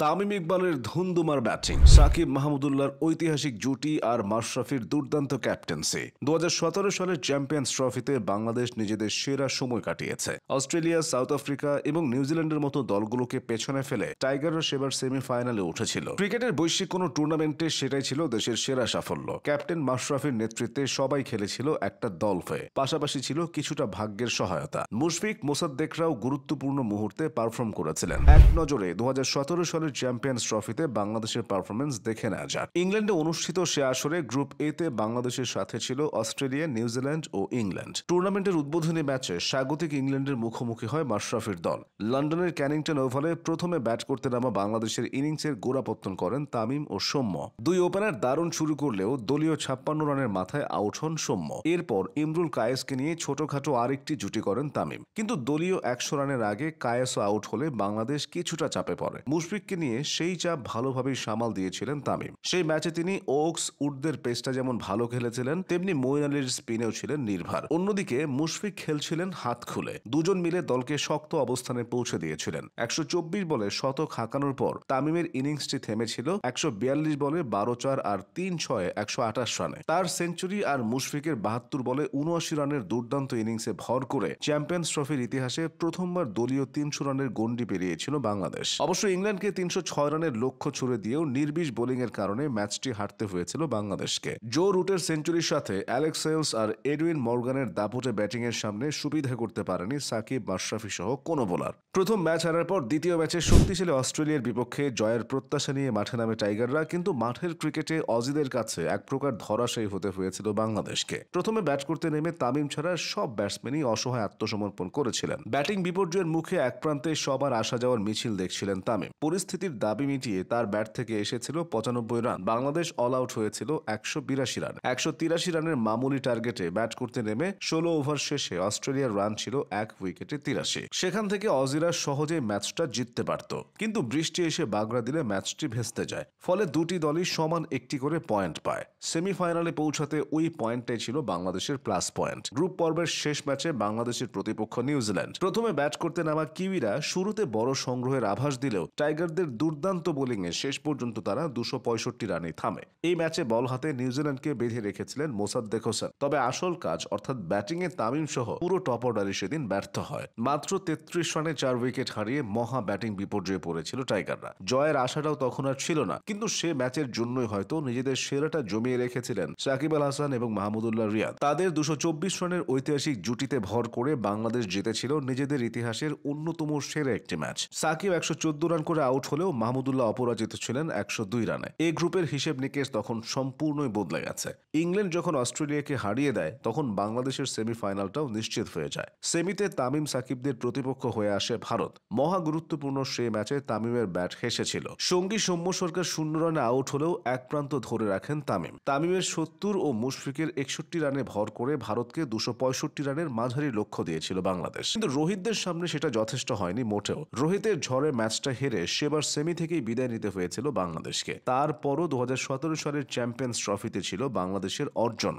তামিম ইকবালের ধুন্দুমার ব্যাটিং, সাকিব মাহমুদুল্লাহর ঐতিহাসিক জুটি আর মাশরাফির দুর্দান্ত ক্যাপ্টেন্সি। 2017 সালের চ্যাম্পিয়ন্স ট্রফিতে বাংলাদেশ নিজেদের সেরা সময় কাটিয়েছে। অস্ট্রেলিয়া, সাউথ আফ্রিকা এবং নিউজিল্যান্ডের মতো দলগুলোকে পেছনে ফেলে টাইগাররা সেবার সেমিফাইনালে উঠেছিল। ক্রিকেটের বৈশ্বিক কোনো টুর্নামেন্টে সেটাই ছিল দেশের সেরা সাফল্য। ক্যাপ্টেন মাশরাফির নেতৃত্বে সবাই খেলেছিল একটা দল হয়ে, পাশাপাশি ছিল কিছুটা ভাগ্যের সহায়তা। মুশফিক, মোসাদ্দেকরাও গুরুত্বপূর্ণ মুহূর্তে পারফর্ম করেছিলেন। এক নজরে 2017 সালের চ্যাম্পিয়ন্স ট্রফিতে বাংলাদেশের পারফরমেন্স দেখে নেওয়া যাক। ইংল্যান্ডে অনুষ্ঠিত সে আসরে গ্রুপ এ তে বাংলাদেশের সাথে ছিল অস্ট্রেলিয়া, নিউজিল্যান্ড ও ইংল্যান্ড। টুর্নামেন্টের উদ্বোধনী ম্যাচে স্বাগতিক ইংল্যান্ডের মুখোমুখি হয় মাশরাফির দল। লন্ডনের ক্যানিংটন ওভালে প্রথমে ব্যাট করতে নামা বাংলাদেশের ইনিংসের গোড়াপত্তন করেন তামিম ও সৌম্য। দুই ওপেনার দারুণ শুরু করলেও দলীয় 56 রানের মাথায় আউট হন সৌম্য। এরপর ইমরুল কায়েসকে নিয়ে ছোটখাটো আরেকটি জুটি করেন তামিম, কিন্তু দলীয় 100 রানের আগে কায়েসও আউট হলে বাংলাদেশ কিছুটা চাপে পড়ে। মুশফিককে নিয়ে সেই চাপ ভালোভাবেই সামাল দিয়েছিলেন তামিম। সেই ম্যাচে তিনি ওকস, উডদের পেসটা যেমন ভালো খেলেছিলেন, তেমনি মঈন আলীর স্পিনেও ছিলেন নির্ভর। অন্যদিকে মুশফিক খেলছিলেন হাত খুলে। দুজন মিলে দলকে শক্ত অবস্থানে পৌঁছে দিয়েছিলেন। 124 বলে শতক হাঁকানোর পর তামিমের ইনিংসটি থেমেছিল 142 বলে 12-4 আর 3-6 128 রানে। তার সেঞ্চুরি আর মুশফিকের 72 বলে 79 রানের দুর্দান্ত ইনিংসে ভর করে চ্যাম্পিয়ন্স ট্রফির ইতিহাসে প্রথমবার দলীয় 300 রানের গন্ডি পেরিয়েছিল বাংলাদেশ। অবশ্য ইংল্যান্ডকে 306 রানের লক্ষ্য ছুড়ে দিয়েও নির্বিষ বোলিংয়ের কারণে ম্যাচটি হারতে হয়েছিল বাংলাদেশকে। জো রুটের সেঞ্চুরির সাথে অ্যালেক্স সেলস আর এডউইন মর্গানের দাপুটে ব্যাটিংয়ের সামনে সুবিধা করতে পারেনি সাকিব, মাশরাফি সহ কোনো বোলার। প্রথম ম্যাচ হারার পর দ্বিতীয় ম্যাচে শক্তিশালী অস্ট্রেলিয়ার বিপক্ষে জয়ের প্রত্যাশা নিয়ে মাঠে নামে টাইগাররা, কিন্তু মাঠের ক্রিকেটে অজিদের কাছে এক প্রকার ধরাশায়ী হতে হয়েছিল বাংলাদেশকে। প্রথমে ব্যাট করতে নেমে তামিম ছাড়া সব ব্যাটসম্যানই অসহায় আত্মসমর্পণ করেছিলেন। ব্যাটিং বিপর্যয়ের মুখে এক প্রান্তে সবার আসা যাওয়ার মিছিল দেখছিলেন তামিম। পরিস্থিতির দাবি মিটিয়ে তার ব্যাট থেকে এসেছিল 95 রান। বাংলাদেশ অল আউট হয়েছিল 182 রান। 183 রানের মামুলি টার্গেটে ব্যাট করতে নেমে 16 ওভার শেষে অস্ট্রেলিয়ার রান ছিল 1 উইকেটে 83। সেখান থেকে অজিরা সহজে ম্যাচটা জিততে পারত, কিন্তু বৃষ্টি এসে বাগড়া দিলে ম্যাচটি ভেস্তে যায়। ফলে দুটি দলই সমান একটি করে পয়েন্ট পায়। সেমিফাইনালে পৌঁছাতে ওই পয়েন্টটাই ছিল বাংলাদেশের প্লাস পয়েন্ট। গ্রুপ পর্বের শেষ ম্যাচে বাংলাদেশের প্রতিপক্ষ নিউজিল্যান্ড। প্রথমে ব্যাট করতে নামা কিউইরা শুরুতে বড় সংগ্রহের আভাস দিলেও টাইগারদের দুর্দান্ত বোলিংয়ে শেষ পর্যন্ত তারা 265 রানে থামে। এই ম্যাচে বল হাতে নিউজিল্যান্ডকে বেঁধে রেখেছিলেন মোসাদ্দেক হোসেন। তবে আসল কাজ অর্থাৎ ব্যাটিংয়ে তামিম সহ পুরো টপ অর্ডারই সেদিন ব্যর্থ হয়। মাত্র 33 রানে 4 উইকেট হারিয়ে মহা ব্যাটিং বিপর্যয়ে পড়েছিল টাইগাররা। জয়ের আশাটাও তখন আর ছিল না, কিন্তু সে ম্যাচের জন্যই হয়তো নিজেদের সেরাটা জমিয়ে রেখেছিলেন সাকিব আল হাসান এবং মাহমুদুল্লাহ রিয়াদ। তাদের 224 রানের ঐতিহাসিক জুটিতে ভর করে বাংলাদেশ জিতেছিল নিজেদের ইতিহাসের অন্যতম সেরা একটি ম্যাচ। সাকিব 114 রান করে আউট হলেও মাহমুদুল্লাহ অপরাজিত ছিলেন 102 রানে। এই গ্রুপের হিসেব নিকেশ তখন সম্পূর্ণই বদলে গেছে। ইংল্যান্ড যখন অস্ট্রেলিয়াকে হারিয়ে দেয়, তখন বাংলাদেশের সেমিফাইনালটাও নিশ্চিত হয়ে যায়। সেমিতে তামিম সাকিবদের প্রতিপক্ষ হয়ে আসে ভারত। মহা গুরুত্বপূর্ণ সেই ম্যাচে তামিমের ব্যাট হেসেছিল। সঙ্গী সৌম্য সরকার 0 রানে আউট হলেও এক প্রান্ত ধরে রাখেন তামিম। তামিমের 70 ও মুশফিকের 61 রানে ভর করে ভারতকে 265 রানের মাঝারি লক্ষ্য দিয়েছিল বাংলাদেশ, কিন্তু রোহিতদের সামনে সেটা যথেষ্ট হয়নি মোটেও। রোহিতের ঝড়ে ম্যাচটা হেরে সেবার সেমি থেকেই বিদায় নিতে হয়েছিল বাংলাদেশকে। তারপরও 2017 সালের চ্যাম্পিয়ন্স ট্রফিতে ছিল বাংলাদেশের অর্জন।